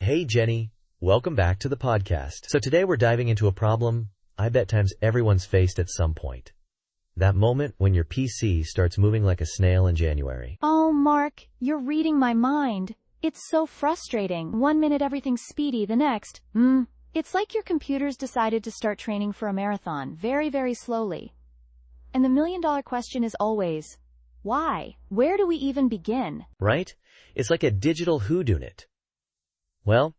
Hey Jenny, welcome back to the podcast. So today we're diving into a problem I bet times everyone's faced at some point. That moment when your PC starts moving like a snail in January. Oh, Mark, you're reading my mind. It's so frustrating. 1 minute everything's speedy, the next, it's like your computer's decided to start training for a marathon, very, very slowly. And the million-dollar question is always, why? Where do we even begin? Right? It's like a digital whodunit. Well,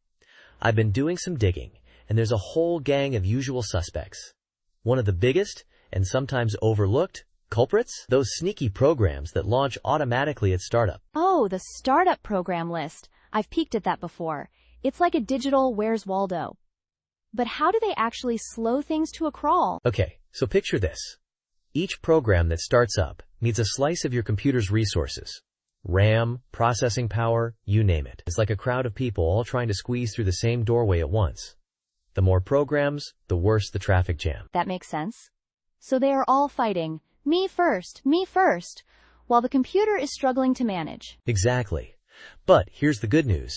I've been doing some digging, and there's a whole gang of usual suspects. One of the biggest, and sometimes overlooked, culprits? Those sneaky programs that launch automatically at startup. Oh, the startup program list. I've peeked at that before. It's like a digital Where's Waldo. But how do they actually slow things to a crawl? Okay, so picture this. Each program that starts up needs a slice of your computer's resources. RAM, processing power, you name it. It's like a crowd of people all trying to squeeze through the same doorway at once. The more programs, the worse the traffic jam. That makes sense. So they are all fighting, me first, while the computer is struggling to manage. Exactly. But here's the good news.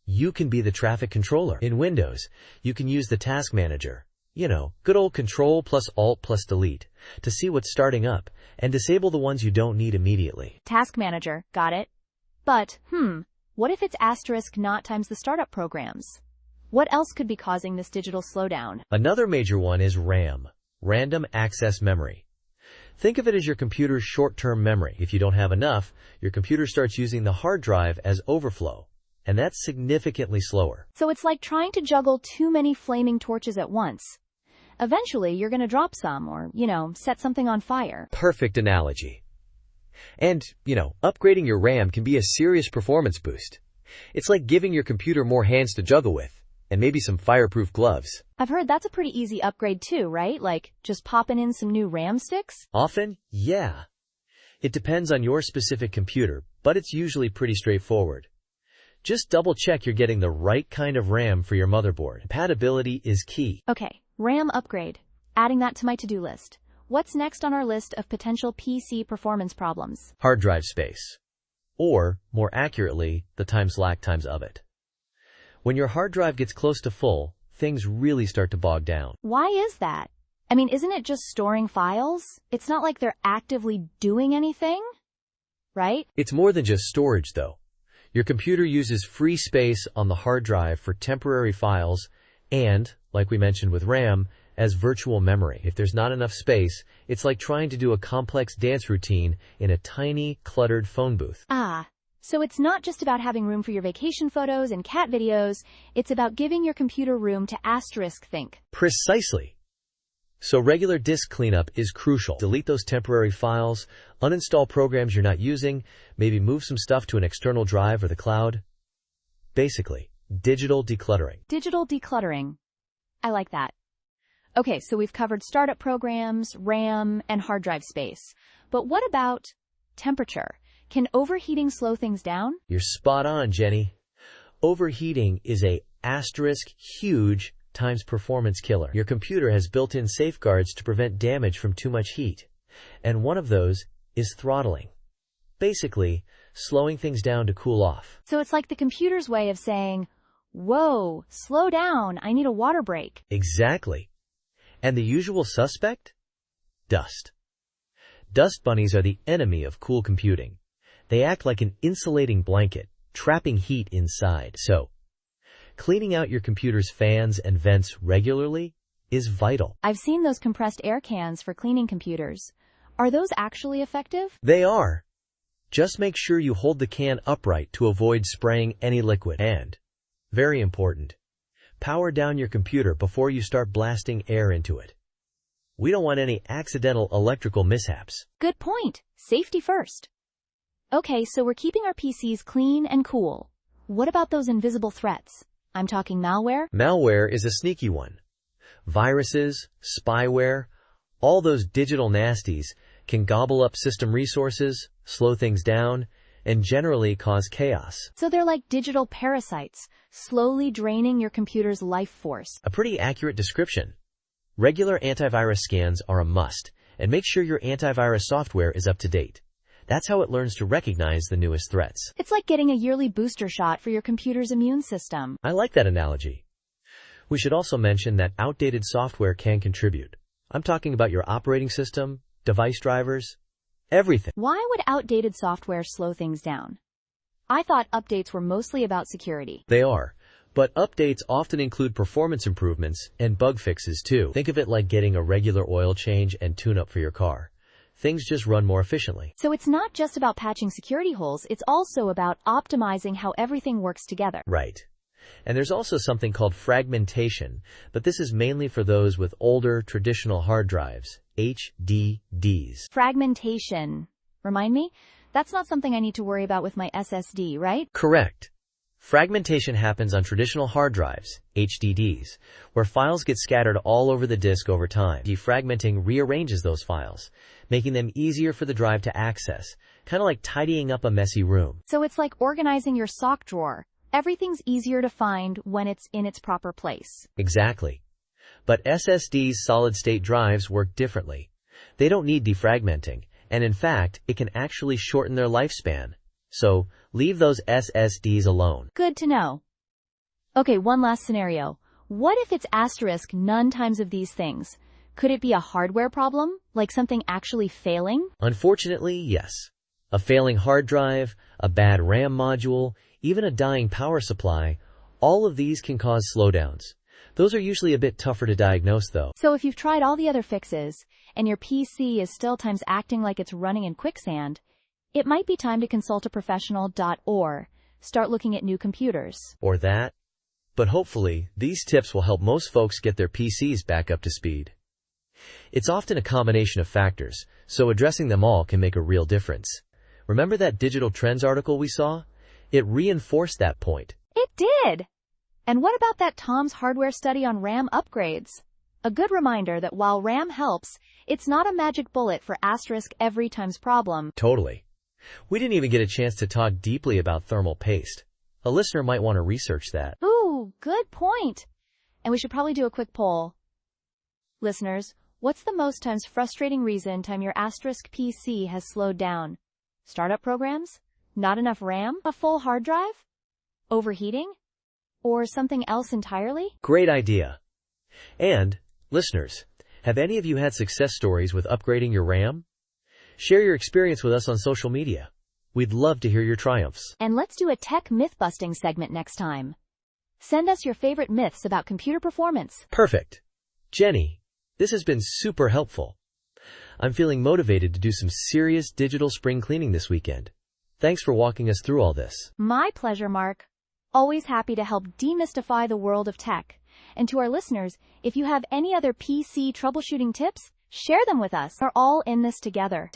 You can be the traffic controller. In Windows, you can use the task manager. You know, good old Control plus Alt plus Delete to see what's starting up and disable the ones you don't need immediately. Task manager, got it. But, what if it's asterisk not times the startup programs? What else could be causing this digital slowdown? Another major one is RAM, random access memory. Think of it as your computer's short-term memory. If you don't have enough, your computer starts using the hard drive as overflow, and that's significantly slower. So it's like trying to juggle too many flaming torches at once. Eventually, you're going to drop some or, set something on fire. Perfect analogy. And, upgrading your RAM can be a serious performance boost. It's like giving your computer more hands to juggle with, and maybe some fireproof gloves. I've heard that's a pretty easy upgrade too, right? Like, just popping in some new RAM sticks? Often, yeah. It depends on your specific computer, but it's usually pretty straightforward. Just double-check you're getting the right kind of RAM for your motherboard. Compatibility is key. Okay, RAM upgrade. Adding that to my to-do list. What's next on our list of potential PC performance problems? Hard drive space. Or, more accurately, the time/slack times of it. When your hard drive gets close to full, things really start to bog down. Why is that? I mean, isn't it just storing files? It's not like they're actively doing anything, right? It's more than just storage, though. Your computer uses free space on the hard drive for temporary files and, like we mentioned with RAM, as virtual memory. If there's not enough space, it's like trying to do a complex dance routine in a tiny, cluttered phone booth. So it's not just about having room for your vacation photos and cat videos, it's about giving your computer room to asterisk think. Precisely. So regular disk cleanup is crucial. Delete those temporary files, uninstall programs you're not using, maybe move some stuff to an external drive or the cloud. Basically, digital decluttering. Digital decluttering. I like that. Okay, so we've covered startup programs, RAM, and hard drive space. But what about temperature? Can overheating slow things down? You're spot on, Jenny. Overheating is a asterisk huge times performance killer. Your computer has built-in safeguards to prevent damage from too much heat. And one of those is throttling. Basically, slowing things down to cool off. So it's like the computer's way of saying, whoa, slow down, I need a water break. Exactly. And the usual suspect? Dust. Dust bunnies are the enemy of cool computing. They act like an insulating blanket, trapping heat inside. So, cleaning out your computer's fans and vents regularly is vital. I've seen those compressed air cans for cleaning computers. Are those actually effective? They are. Just make sure you hold the can upright to avoid spraying any liquid. And, very important, power down your computer before you start blasting air into it. We don't want any accidental electrical mishaps. Good point. Safety first. Okay, so we're keeping our PCs clean and cool. What about those invisible threats? I'm talking malware? Malware is a sneaky one. Viruses, spyware, all those digital nasties can gobble up system resources, slow things down, and generally cause chaos. So they're like digital parasites, slowly draining your computer's life force. A pretty accurate description. Regular antivirus scans are a must, and make sure your antivirus software is up to date. That's how it learns to recognize the newest threats. It's like getting a yearly booster shot for your computer's immune system. I like that analogy. We should also mention that outdated software can contribute. I'm talking about your operating system, device drivers, everything. Why would outdated software slow things down? I thought updates were mostly about security. They are, but updates often include performance improvements and bug fixes too. Think of it like getting a regular oil change and tune-up for your car. Things just run more efficiently. So it's not just about patching security holes, it's also about optimizing how everything works together. Right. And there's also something called fragmentation, but this is mainly for those with older, traditional hard drives, HDDs. Fragmentation. Remind me? That's not something I need to worry about with my SSD, right? Correct. Fragmentation happens on traditional hard drives, HDDs, where files get scattered all over the disk over time. Defragmenting rearranges those files, making them easier for the drive to access, kind of like tidying up a messy room. So it's like organizing your sock drawer. Everything's easier to find when it's in its proper place. Exactly. But SSDs' solid-state drives work differently. They don't need defragmenting, and in fact, it can actually shorten their lifespan. So, leave those SSDs alone. Good to know. Okay, one last scenario. What if it's asterisk none times of these things? Could it be a hardware problem? Like something actually failing? Unfortunately, yes. A failing hard drive, a bad RAM module, even a dying power supply, all of these can cause slowdowns. Those are usually a bit tougher to diagnose though. So if you've tried all the other fixes, and your PC is still times acting like it's running in quicksand, it might be time to consult a professional or start looking at new computers. Or that. But hopefully, these tips will help most folks get their PCs back up to speed. It's often a combination of factors, so addressing them all can make a real difference. Remember that Digital Trends article we saw? It reinforced that point. It did! And what about that Tom's Hardware study on RAM upgrades? A good reminder that while RAM helps, it's not a magic bullet for asterisk every times problem. Totally. We didn't even get a chance to talk deeply about thermal paste. A listener might want to research that. Ooh, good point. And we should probably do a quick poll. Listeners, what's the most times frustrating reason your asterisk PC has slowed down? Startup programs? Not enough RAM? A full hard drive? Overheating? Or something else entirely? Great idea. And, listeners, have any of you had success stories with upgrading your RAM? Share your experience with us on social media. We'd love to hear your triumphs. And let's do a tech myth-busting segment next time. Send us your favorite myths about computer performance. Perfect. Jenny, this has been super helpful. I'm feeling motivated to do some serious digital spring cleaning this weekend. Thanks for walking us through all this. My pleasure, Mark. Always happy to help demystify the world of tech. And to our listeners, if you have any other PC troubleshooting tips, share them with us. We're all in this together.